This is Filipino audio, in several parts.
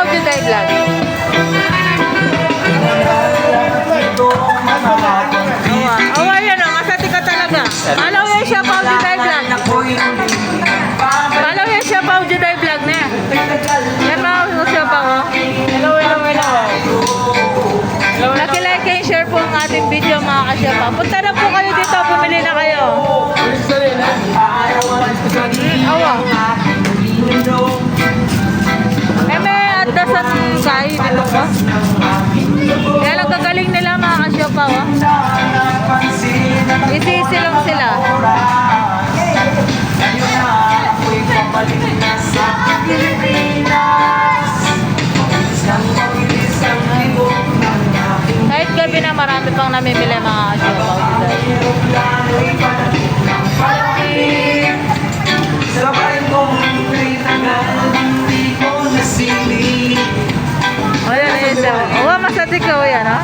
Juday Vlog. Oh, ayan o. Masati ka talaga. Follow yan siya, Pao Juday Vlog. Follow yan siya, Pao Juday Vlog na yan. Yan ba ako siya, Pao? Hello. Like and share po ang ating video, mga kasyapa. Punta na po kayo dito. Pumili na kayo. Awa. May adasan kayo dito ko. Kaya lang gagaling nila, mga kasyapa. Isi-isi lang sila. Kahit gabi na marami pang namimili, mga kasyapa. Ayan, isa. Uwa, masatik ka, yan, ha?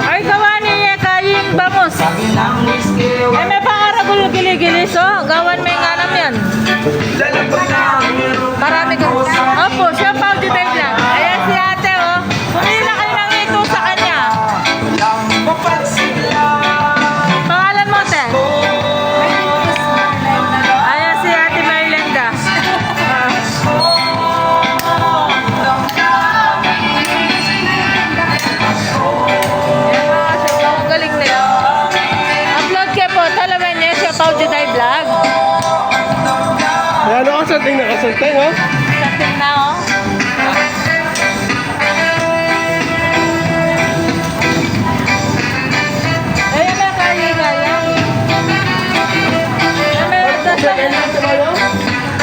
Ay, gawa niya kaying bamos. Ay, may pangaragul gili-gili, so gawan may ngalam yan. Marami ka. Opo, siya Pao Juday Vlog. Ayan si ate, oh. Pumili na kayo ng ito sa kanya. Pangalan mo, te? Ayan si ate Maylenda. Galing nila. Upload kayo po. Talaman niya siya Pao Juday Vlog. Ano ka sa ting nakasultay, ha? Satin na, oh. Ayan na, kaya. May adasan.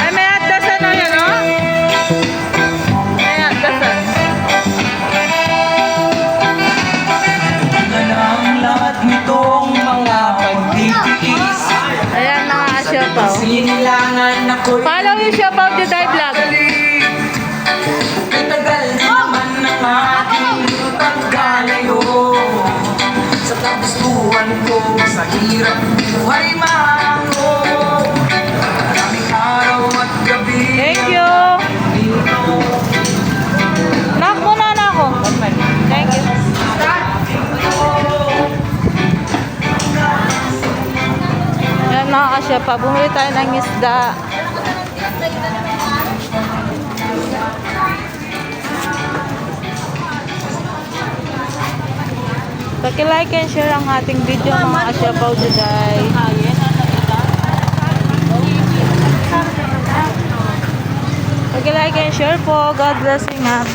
Ay, may adasan na yan, oh. May adasan. Ang lahat nitong mga pagtitiis. Ayan, mga kasyapa, oh. Sinilangan ako'y Follow yung siya Pao Juday Vlog. Itagal naman ng aking pagkalayo sa kagustuhan ko, sa hirap buhay mango. Maraming araw at gabi. Thank you. Knock muna na ako. Thank you. Ayan, mga kasyapa, bumili tayo ng isda. Paki-like and share ang ating video, mga kasyapa, Juday. Paki-like and share po. God bless you, ma'am.